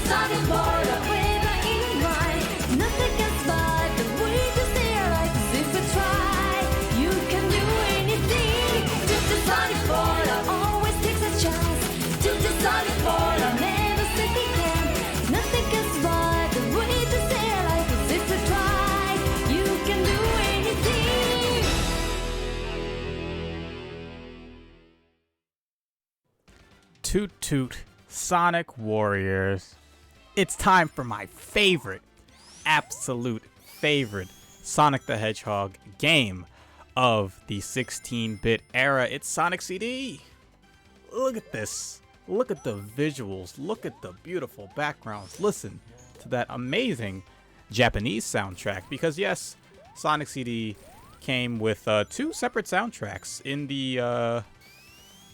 Sonic border with in mind. Nothing can survive the way to stay alive. 'Cause if we try, you can do anything. To the Sonic border always takes a chance. To the Sonic border never say they can. Nothing can survive the way to stay alive. 'Cause if we try, you can do anything. Toot toot, Sonic Warriors. It's time for my favorite, absolute favorite Sonic the Hedgehog game of the 16-bit era. It's Sonic CD. Look at this. Look at the visuals. Look at the beautiful backgrounds. Listen to that amazing Japanese soundtrack. Because yes, Sonic CD came with two separate soundtracks. In the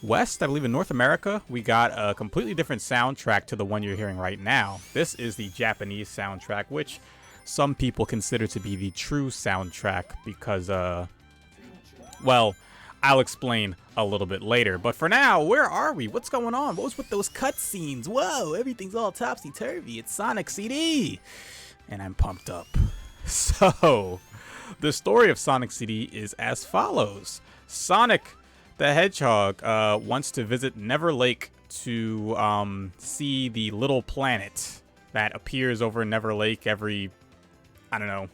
West, I believe in North America, we got a completely different soundtrack to the one you're hearing right now. This is the Japanese soundtrack, which some people consider to be the true soundtrack because, well, I'll explain a little bit later. But for now, where are we? What's going on? What was with those cutscenes? Whoa, everything's all topsy-turvy. It's Sonic CD. And I'm pumped up. So, the story of Sonic CD is as follows. Sonic the Hedgehog wants to visit Never Lake to see the little planet that appears over Never Lake every, I don't know,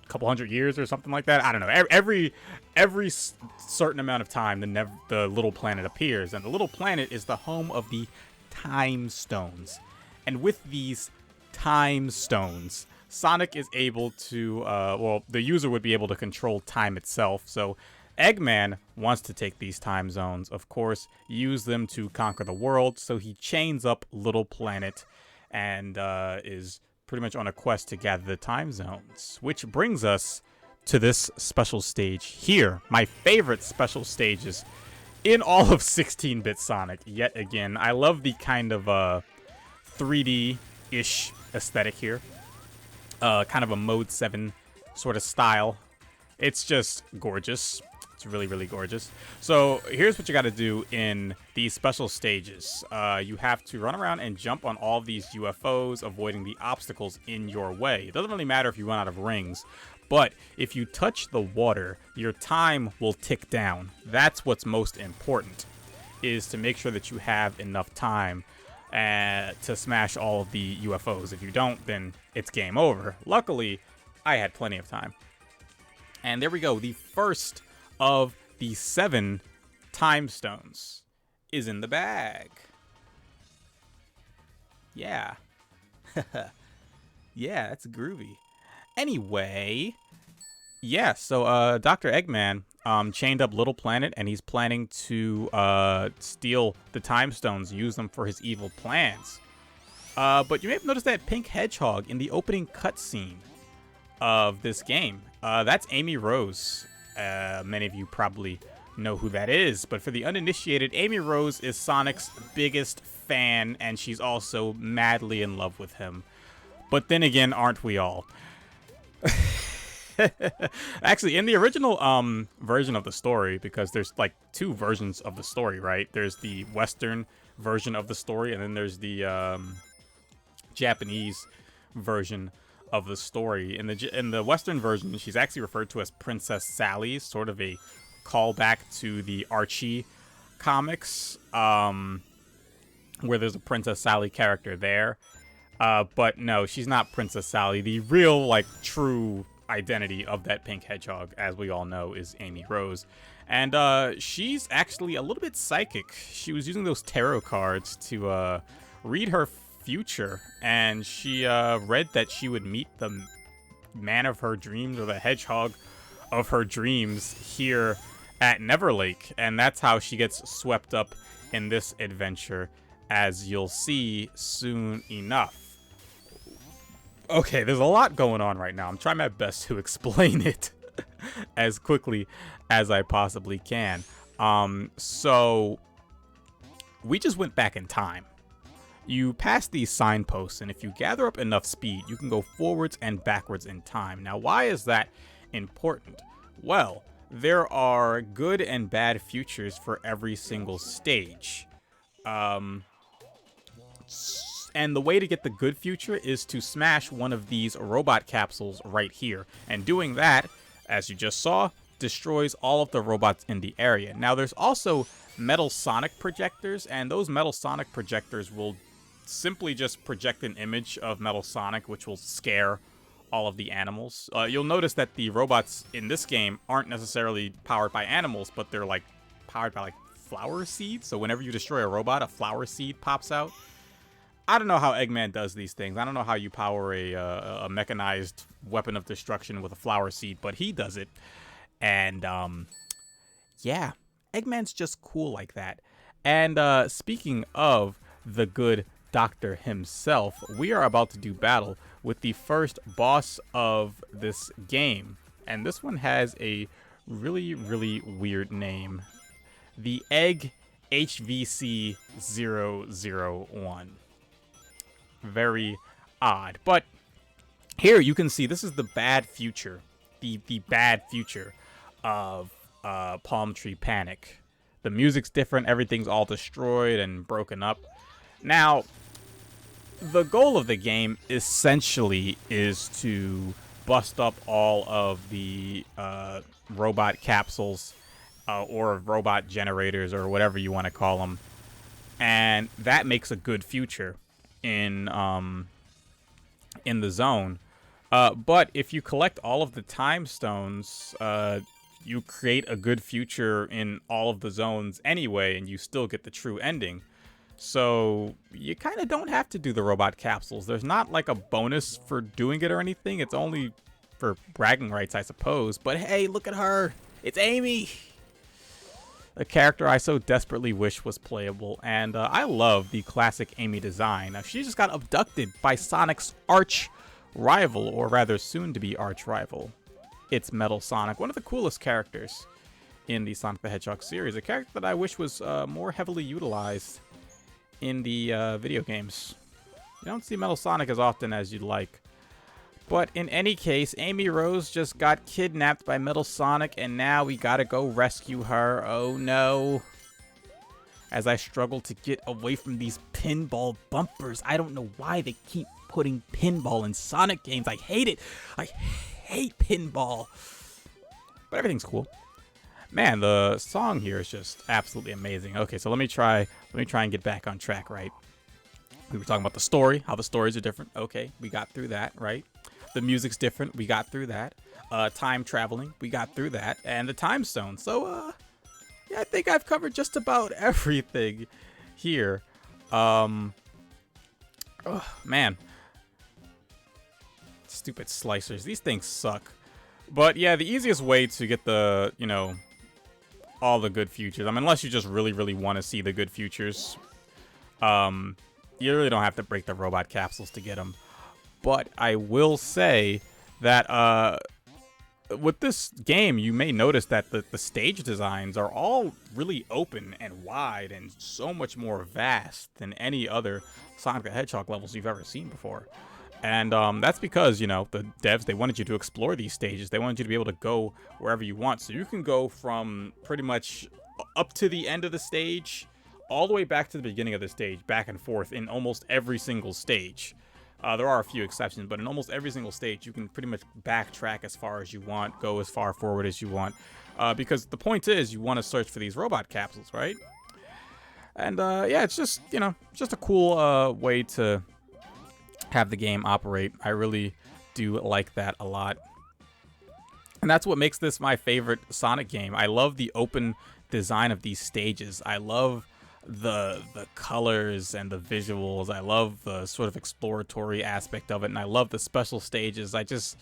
couple hundred years or something like that. I don't know. Every certain amount of time, the little planet appears, and the little planet is the home of the Time Stones. And with these Time Stones, Sonic is able to, well, the user would be able to control time itself. So Eggman wants to take these time zones, of course, use them to conquer the world. So he chains up Little Planet and is pretty much on a quest to gather the time zones, which brings us to this special stage here. My favorite special stages in all of 16-bit Sonic. Yet again, I love the kind of 3D-ish aesthetic here. Kind of a Mode 7 sort of style. It's just gorgeous. It's really, really gorgeous. So here's what you got to do in these special stages. You have to run around and jump on all these UFOs, avoiding the obstacles in your way. It doesn't really matter if you run out of rings, but if you touch the water, your time will tick down. That's what's most important, is to make sure that you have enough time to smash all of the UFOs. If you don't, then it's game over. Luckily, I had plenty of time. And there we go. The first of the 7 time stones is in the bag. Yeah. Yeah, that's groovy. Anyway, yeah, so Dr. Eggman chained up Little Planet, and he's planning to steal the time stones, use them for his evil plans. But you may have noticed that pink hedgehog in the opening cutscene of this game. That's Amy Rose. Many of you probably know who that is, but for the uninitiated, Amy Rose is Sonic's biggest fan, and she's also madly in love with him. But then again, aren't we all? Actually, in the original version of the story, because there's like 2 versions of the story, right? There's the Western version of the story, and then there's the Japanese version of the story. In the Western version, she's actually referred to as Princess Sally, sort of a callback to the Archie comics, where there's a Princess Sally character there. But no, she's not Princess Sally. The real, like, true identity of that pink hedgehog, as we all know, is Amy Rose. And she's actually a little bit psychic. She was using those tarot cards to read her future, and she read that she would meet the man of her dreams, or the hedgehog of her dreams, here at Neverlake, and that's how she gets swept up in this adventure, as you'll see soon enough. Okay, there's a lot going on right now. I'm trying my best to explain it as quickly as I possibly can. So we just went back in time. You pass these signposts, and if you gather up enough speed, you can go forwards and backwards in time. Now, why is that important? Well, there are good and bad futures for every single stage. And the way to get the good future is to smash one of these robot capsules right here. And doing that, as you just saw, destroys all of the robots in the area. Now, there's also metal sonic projectors, and those metal sonic projectors will simply just project an image of Metal Sonic, which will scare all of the animals. You'll notice that the robots in this game aren't necessarily powered by animals, but they're like powered by like flower seeds. So whenever you destroy a robot, a flower seed pops out. I don't know how Eggman does these things. I don't know how you power a mechanized weapon of destruction with a flower seed, but he does it. And yeah, Eggman's just cool like that. And speaking of the good Doctor himself, we are about to do battle with the first boss of this game. And this one has a really, really weird name. The Egg HVC001. Very odd. But here you can see this is the bad future. The bad future of Palm Tree Panic. The music's different. Everything's all destroyed and broken up. Now, the goal of the game essentially is to bust up all of the robot capsules or robot generators or whatever you want to call them. And that makes a good future in the zone. But if you collect all of the time stones, you create a good future in all of the zones anyway, and you still get the true ending. So you kind of don't have to do the robot capsules. There's not like a bonus for doing it or anything. It's only for bragging rights, I suppose. But hey, look at her. It's Amy. A character I so desperately wish was playable. And I love the classic Amy design. Now, she just got abducted by Sonic's arch rival, or rather soon to be arch rival. It's Metal Sonic, one of the coolest characters in the Sonic the Hedgehog series. A character that I wish was more heavily utilized in the video games. You don't see Metal Sonic as often as you'd like. But in any case, Amy Rose just got kidnapped by Metal Sonic, and now we gotta go rescue her. Oh no. As I struggle to get away from these pinball bumpers. I don't know why they keep putting pinball in Sonic games. I hate it. I hate pinball. But everything's cool. Man, the song here is just absolutely amazing. Okay, so let me try and get back on track, right? We were talking about the story, how the stories are different. Okay, we got through that, right? The music's different. We got through that. Time traveling. We got through that. And the time stone. So, yeah, I think I've covered just about everything here. Oh, man. Stupid slicers. These things suck. But, yeah, the easiest way to get the, you know, all the good futures. I mean, unless you just really, really want to see the good futures. You really don't have to break the robot capsules to get them. But I will say that with this game, you may notice that the stage designs are all really open and wide and so much more vast than any other Sonic the Hedgehog levels you've ever seen before. And that's because, you know, the devs, they wanted you to explore these stages. They wanted you to be able to go wherever you want. So you can go from pretty much up to the end of the stage, all the way back to the beginning of the stage, back and forth in almost every single stage. There are a few exceptions, but in almost every single stage, you can pretty much backtrack as far as you want, go as far forward as you want. Because the point is, you want to search for these robot capsules, right? And yeah, it's just, you know, just a cool way to have the game operate. I really do like that a lot. And that's what makes this my favorite Sonic game. I love the open design of these stages. I love the colors and the visuals. I love the sort of exploratory aspect of it, and I love the special stages. I just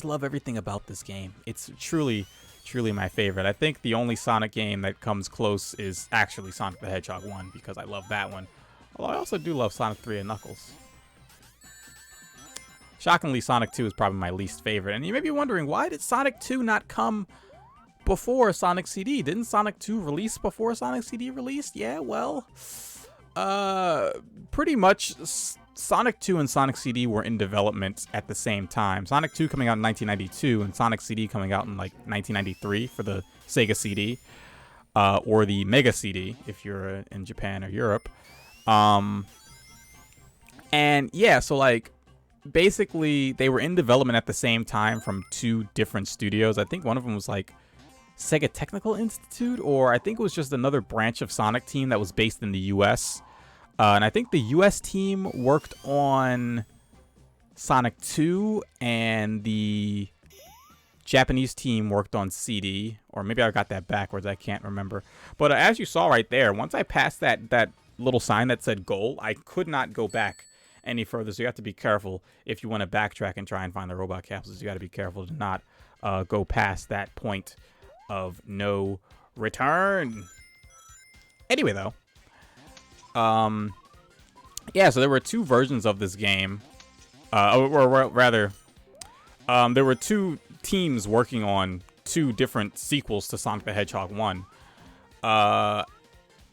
love everything about this game. It's truly my favorite. I think the only Sonic game that comes close is actually Sonic the Hedgehog 1, because I love that one. Although I also do love Sonic 3 and Knuckles. Shockingly, Sonic 2 is probably my least favorite. And you may be wondering, why did Sonic 2 not come before Sonic CD? Didn't Sonic 2 release before Sonic CD released? Yeah, well, pretty much Sonic 2 and Sonic CD were in development at the same time. Sonic 2 coming out in 1992 and Sonic CD coming out in like 1993 for the Sega CD, or the Mega CD if you're in Japan or Europe. And yeah, so like basically they were in development at the same time from 2 different studios. I think one of them was like Sega Technical Institute, or I think it was just another branch of Sonic team that was based in the US. And I think the US team worked on Sonic 2 and the Japanese team worked on CD, or maybe I got that backwards, I can't remember. But as you saw right there, once I passed that little sign that said goal, I could not go back any further. So you have to be careful if you want to backtrack and try and find the robot capsules. You got to be careful to not go past that point of no return. Anyway, though, yeah, so there were 2 versions of this game, or rather, there were 2 teams working on 2 different sequels to Sonic the Hedgehog 1.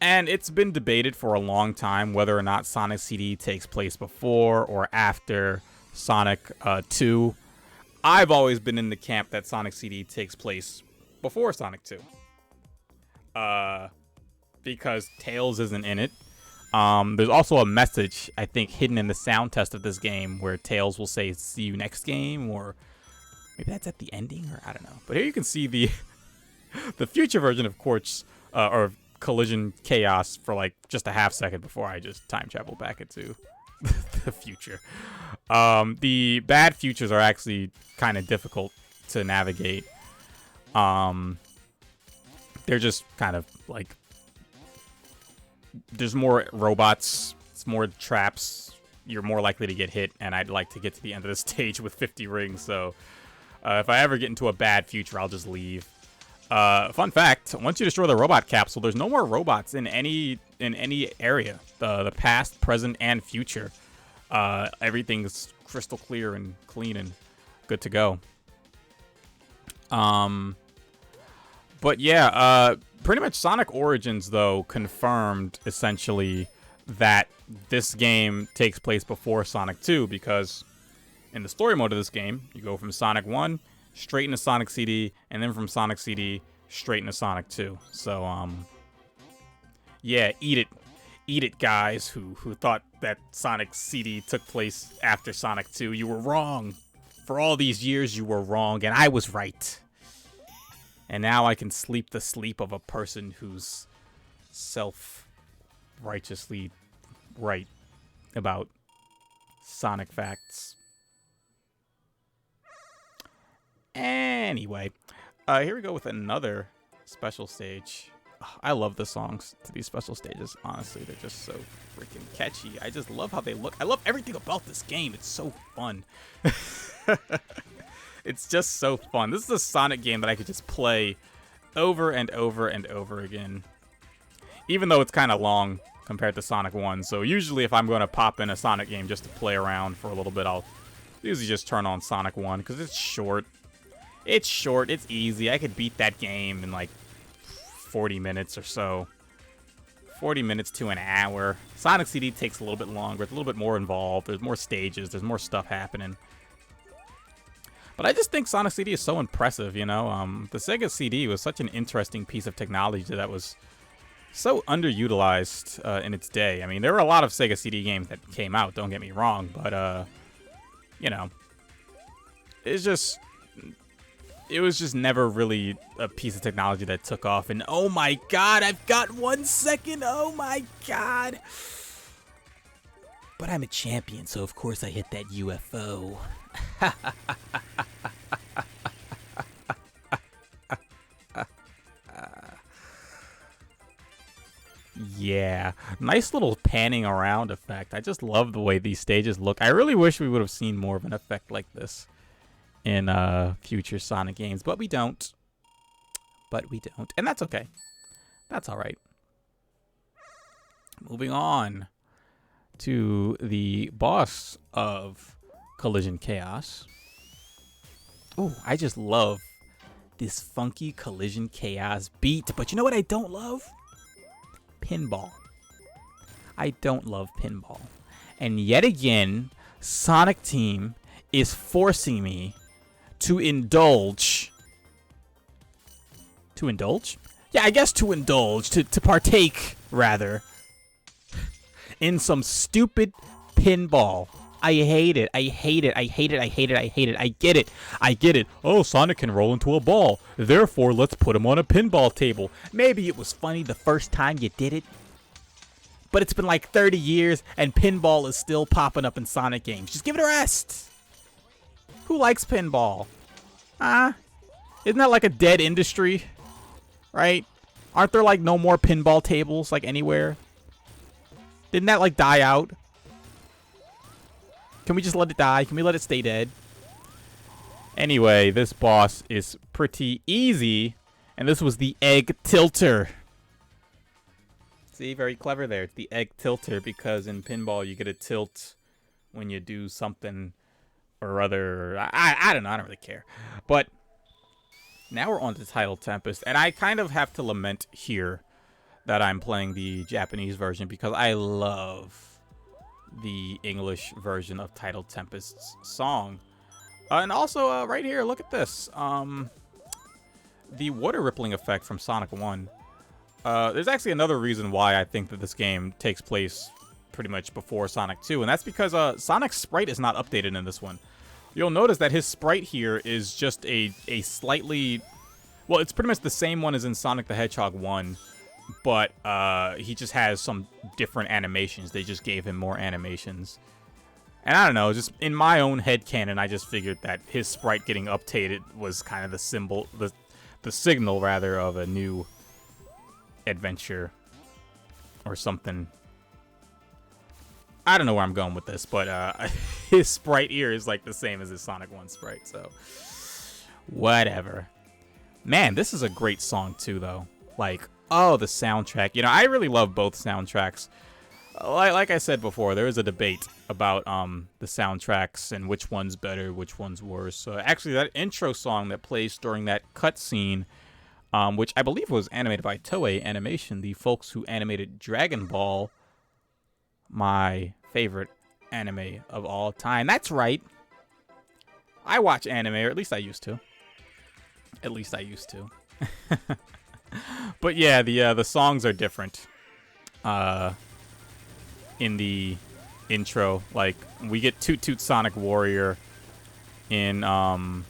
And it's been debated for a long time whether or not Sonic CD takes place before or after Sonic 2. I've always been in the camp that Sonic CD takes place before Sonic 2. Because Tails isn't in it. There's also a message, I think, hidden in the sound test of this game where Tails will say, "See you next game," or maybe that's at the ending, or I don't know. But here you can see the the future version of Quartz, or Collision Chaos for like just a half second before I just time travel back into the future. The bad futures are actually kind of difficult to navigate. They're just kind of like, there's more robots, it's more traps, you're more likely to get hit, and I'd like to get to the end of the stage with 50 rings, so if I ever get into a bad future, I'll just leave. Fun fact, once you destroy the robot capsule, there's no more robots in any area. The past, present, and future. Everything's crystal clear and clean and good to go. But yeah, pretty much Sonic Origins, though, confirmed essentially that this game takes place before Sonic 2, because in the story mode of this game, you go from Sonic 1 straight into Sonic CD, and then from Sonic CD straight into Sonic 2. So, yeah, eat it, guys, who thought that Sonic CD took place after Sonic 2. You were wrong. For all these years, you were wrong, and I was right. And now I can sleep the sleep of a person who's self-righteously right about Sonic facts. Anyway, here we go with another special stage. Oh, I love the songs to these special stages. Honestly, they're just so freaking catchy. I just love how they look. I love everything about this game. It's so fun. It's just so fun. This is a Sonic game that I could just play over and over and over again. Even though it's kind of long compared to Sonic 1. So usually if I'm going to pop in a Sonic game just to play around for a little bit, I'll usually just turn on Sonic 1 because it's short. It's short. It's easy. I could beat that game in like 40 minutes or so. 40 minutes to an hour. Sonic CD takes a little bit longer. It's a little bit more involved. There's more stages. There's more stuff happening. But I just think Sonic CD is so impressive, you know? The Sega CD was such an interesting piece of technology that was so underutilized in its day. I mean, there were a lot of Sega CD games that came out, don't get me wrong, but, you know, it was just never really a piece of technology that took off. And oh my god, I've got 1 second, oh my god. But I'm a champion, so of course I hit that UFO. Yeah, nice little panning around effect. I just love the way these stages look. I really wish we would have seen more of an effect like this in future Sonic games, but we don't. And that's okay. That's all right. Moving on to the boss of Collision Chaos. Oh, I just love this funky Collision Chaos beat. But you know what I don't love? Pinball. I don't love pinball. And yet again, Sonic Team is forcing me to indulge. To indulge? Yeah, I guess to indulge. To partake, rather, in some stupid pinball. I hate it. I hate it. I hate it. I hate it. I hate it. I get it. I get it. Oh, Sonic can roll into a ball. Therefore, let's put him on a pinball table. Maybe it was funny the first time you did it. But it's been like 30 years and pinball is still popping up in Sonic games. Just give it a rest. Who likes pinball? Isn't that like a dead industry? Right? Aren't there like no more pinball tables like anywhere? Didn't that like die out? Can we just let it die? Can we let it stay dead? Anyway, this boss is pretty easy. And this was the egg tilter. See, very clever there. It's the egg tilter because in pinball you get a tilt when you do something or other. I don't know. I don't really care. But now we're on to Title Tempest. And I kind of have to lament here that I'm playing the Japanese version because I love the English version of Title Tempest's song. And also, right here, look at this. The water rippling effect from Sonic 1. There's actually another reason why I think that this game takes place pretty much before Sonic 2, and that's because Sonic's sprite is not updated in this one. You'll notice that his sprite here is just a slightly... Well, it's pretty much the same one as in Sonic the Hedgehog 1, but he just has some different animations. They just gave him more animations. And I don't know, just in my own headcanon, I just figured that his sprite getting updated was kind of the symbol, the signal, rather, of a new adventure or something. I don't know where I'm going with this, but his sprite here is like the same as his Sonic 1 sprite, so whatever. Man, this is a great song too, though. Like, oh, the soundtrack. You know, I really love both soundtracks. Like I said before, there is a debate about the soundtracks and which one's better, which one's worse. So actually, that intro song that plays during that cutscene, which I believe was animated by Toei Animation, the folks who animated Dragon Ball, my favorite anime of all time. That's right. I watch anime, or at least I used to. At least I used to. But yeah, the songs are different. In the intro, like we get Toot Toot Sonic Warrior in the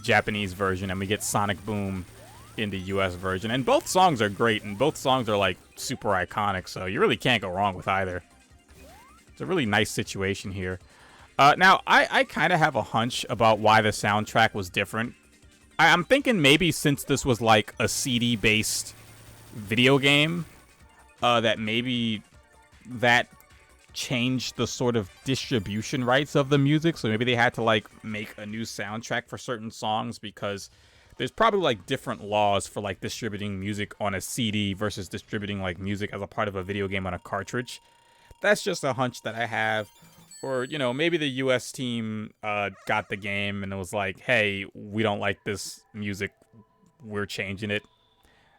Japanese version, and we get Sonic Boom in the US version, and both songs are great, and both songs are like super iconic, so you really can't go wrong with either. It's a really nice situation here. Now I kind of have a hunch about why the soundtrack was different. I'm thinking maybe since this was like a CD based video game, that maybe that changed the sort of distribution rights of the music, so maybe they had to like make a new soundtrack for certain songs, because there's probably like different laws for like distributing music on a CD versus distributing like music as a part of a video game on a cartridge. That's just a hunch that I have. Or, you know, maybe the US team got the game and it was like, hey, we don't like this music, we're changing it.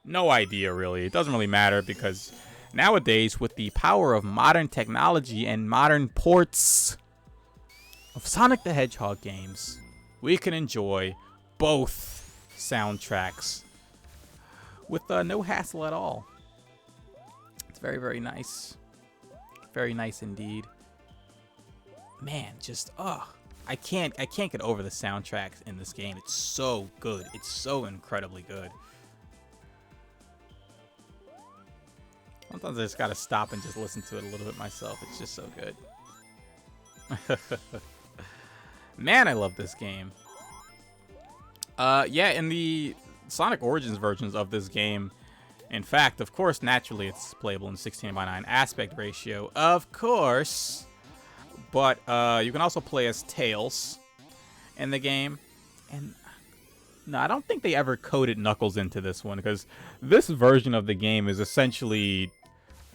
No idea, really. It doesn't really matter, because nowadays, with the power of modern technology and modern ports of Sonic the Hedgehog games, we can enjoy both soundtracks with no hassle at all. It's very, very nice. Very nice indeed. Man, just I can't get over the soundtrack in this game. It's so good. It's so incredibly good. Sometimes I just gotta stop and just listen to it a little bit myself. It's just so good. Man, I love this game. Yeah, in the Sonic Origins versions of this game, in fact, of course, naturally, it's playable in 16:9 aspect ratio, of course. But you can also play as Tails in the game. And no, I don't think they ever coded Knuckles into this one, because this version of the game is essentially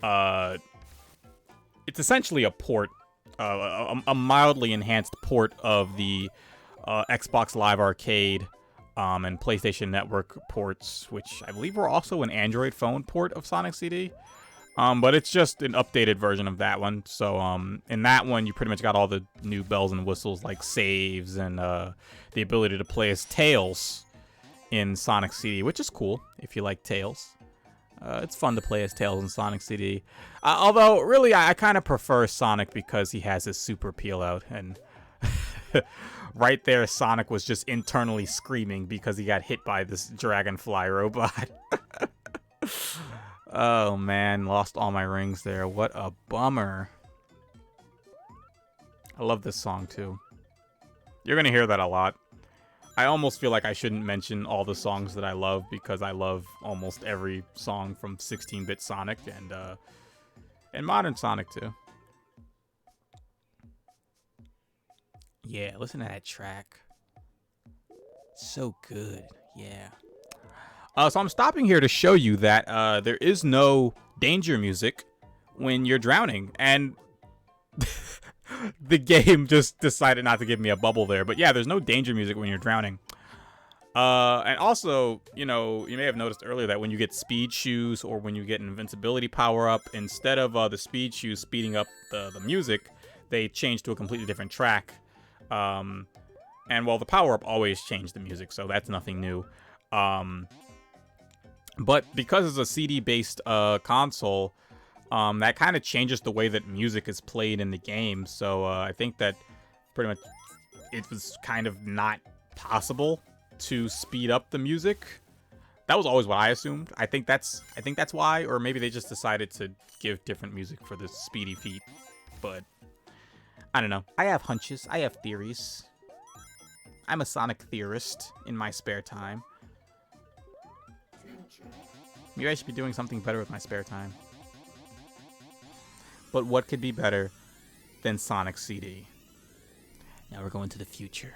it's essentially a port, a mildly enhanced port of the Xbox Live Arcade and PlayStation Network ports, which I believe were also an Android phone port of Sonic CD. But it's just an updated version of that one. So in that one, you pretty much got all the new bells and whistles, like saves and the ability to play as Tails in Sonic CD, which is cool if you like Tails. It's fun to play as Tails in Sonic CD. Although, really, I kind of prefer Sonic because he has his super peel out. And right there, Sonic was just internally screaming because he got hit by this dragonfly robot. Oh, man. Lost all my rings there. What a bummer. I love this song, too. You're going to hear that a lot. I almost feel like I shouldn't mention all the songs that I love because I love almost every song from 16-bit Sonic and modern Sonic too. Yeah, listen to that track. So good. Yeah. So I'm stopping here to show you that there is no danger music when you're drowning, and the game just decided not to give me a bubble there. But yeah, there's no danger music when you're drowning. And also, you know, you may have noticed earlier that when you get speed shoes or when you get an invincibility power up, instead of the speed shoes speeding up the music, they change to a completely different track. And well, the power up always changed the music, so that's nothing new. But because it's a CD-based console, that kind of changes the way that music is played in the game. So I think that pretty much it was kind of not possible to speed up the music. That was always what I assumed. I think that's why, or maybe they just decided to give different music for the speedy feat. But I don't know. I have hunches. I have theories. I'm a Sonic theorist in my spare time. Maybe I should be doing something better with my spare time. But what could be better than Sonic CD? Now we're going to the future.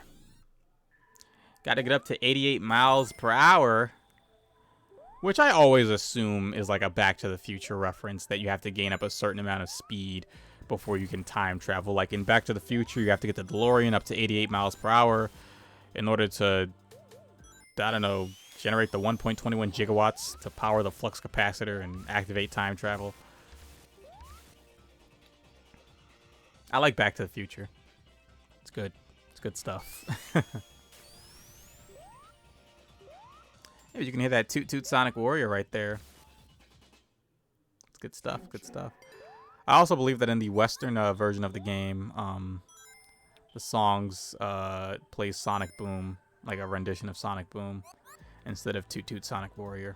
Got to get up to 88 miles per hour, which I always assume is like a Back to the Future reference, that you have to gain up a certain amount of speed before you can time travel. Like in Back to the Future, you have to get the DeLorean up to 88 miles per hour in order to, I don't know, generate the 1.21 gigawatts to power the flux capacitor and activate time travel. I like Back to the Future. It's good. It's good stuff. Maybe you can hear that Toot Toot Sonic Warrior right there. It's good stuff. Good stuff. I also believe that in the Western version of the game, the songs plays Sonic Boom, like a rendition of Sonic Boom, instead of Toot Toot Sonic Warrior.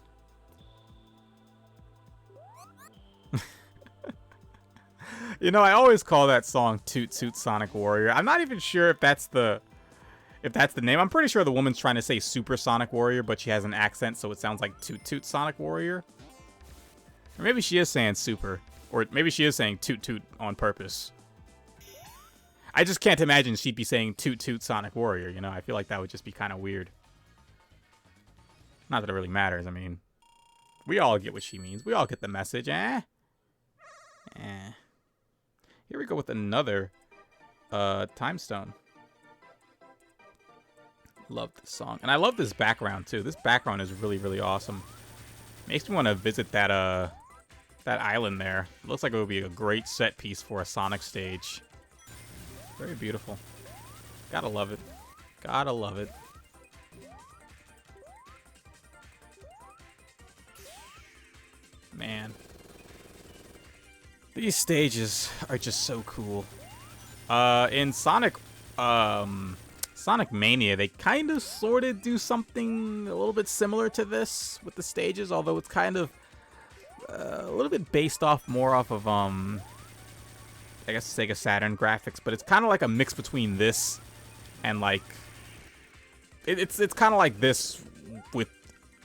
You know, I always call that song Toot Toot Sonic Warrior. I'm not even sure if that's the name. I'm pretty sure the woman's trying to say Super Sonic Warrior, but she has an accent, so it sounds like Toot Toot Sonic Warrior. Or maybe she is saying super. Or maybe she is saying Toot Toot on purpose. I just can't imagine she'd be saying Toot Toot Sonic Warrior, you know? I feel like that would just be kind of weird. Not that it really matters, I mean. We all get what she means. We all get the message, eh? Eh. Here we go with another Time Stone. Love this song. And I love this background, too. This background is really, really awesome. Makes me want to visit that island there. It looks like it would be a great set piece for a Sonic stage. Very beautiful. Gotta love it. Gotta love it. Man. These stages are just so cool. In Sonic Mania, they kind of sort of do something a little bit similar to this with the stages, although it's kind of a little bit based more off of I guess Sega Saturn graphics, but it's kind of like a mix between this and like it's kind of like this with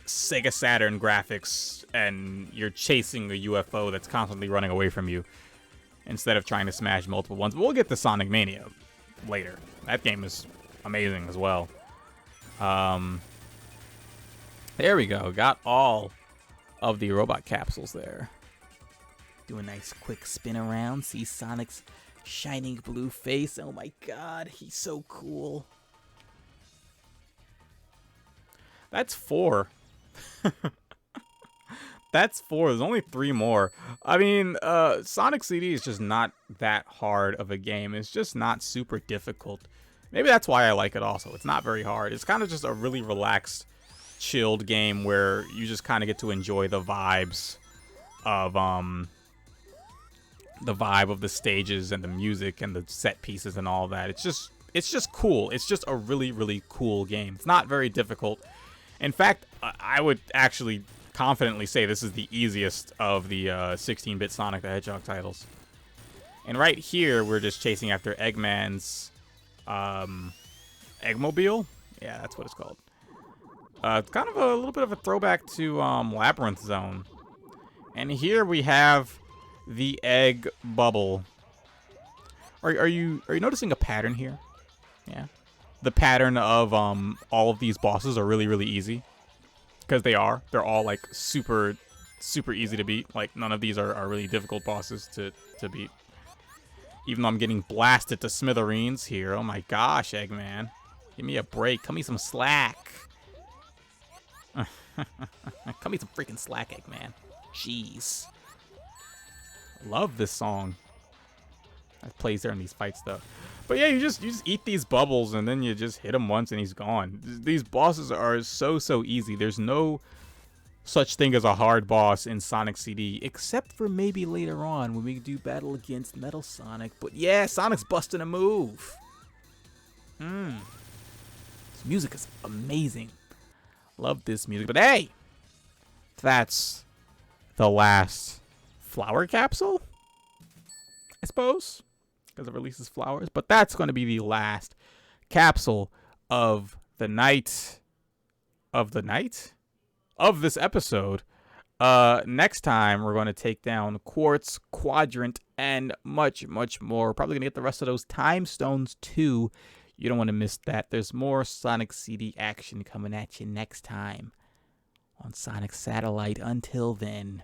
Sega Saturn graphics, and you're chasing a UFO that's constantly running away from you instead of trying to smash multiple ones. But we'll get to Sonic Mania later. That game is amazing as well. There we go. Got all of the robot capsules there. Do a nice quick spin around. See Sonic's shining blue face. Oh my god, he's so cool. That's 4. That's 4. There's only 3 more. I mean, Sonic CD is just not that hard of a game. It's just not super difficult. Maybe that's why I like it also. It's not very hard. It's kind of just a really relaxed, chilled game where you just kind of get to enjoy the vibes of the stages and the music and the set pieces and all that. It's just cool. It's just a really, really cool game. It's not very difficult. In fact, I would actually confidently say this is the easiest of the 16-bit Sonic the Hedgehog titles. And right here, we're just chasing after Eggman's Eggmobile. Yeah, that's what it's called. It's kind of a little bit of a throwback to Labyrinth Zone. And here we have the egg bubble. Are you noticing a pattern here? Yeah. The pattern of all of these bosses are really, really easy. Because they're all like super easy to beat. Like none of these are really difficult bosses to beat. Even though I'm getting blasted to smithereens here. Oh my gosh, Eggman. Give me a break. Cut me some slack. Cut me some freaking slack, Eggman. Jeez. Love this song. That plays there in these fights though. But yeah, you just eat these bubbles and then you just hit him once and he's gone. These bosses are so easy. There's no such thing as a hard boss in Sonic CD, except for maybe later on when we do battle against Metal Sonic. But yeah, Sonic's busting a move. This music is amazing. Love this music. But hey, that's the last flower capsule, I suppose, because it releases flowers. But that's going to be the last capsule of the night. Of this episode. Next time we're going to take down Quartz, Quadrant, and much more. Probably gonna get the rest of those time stones too. You don't want to miss that. There's more Sonic CD action coming at you next time on Sonic Satellite. Until then.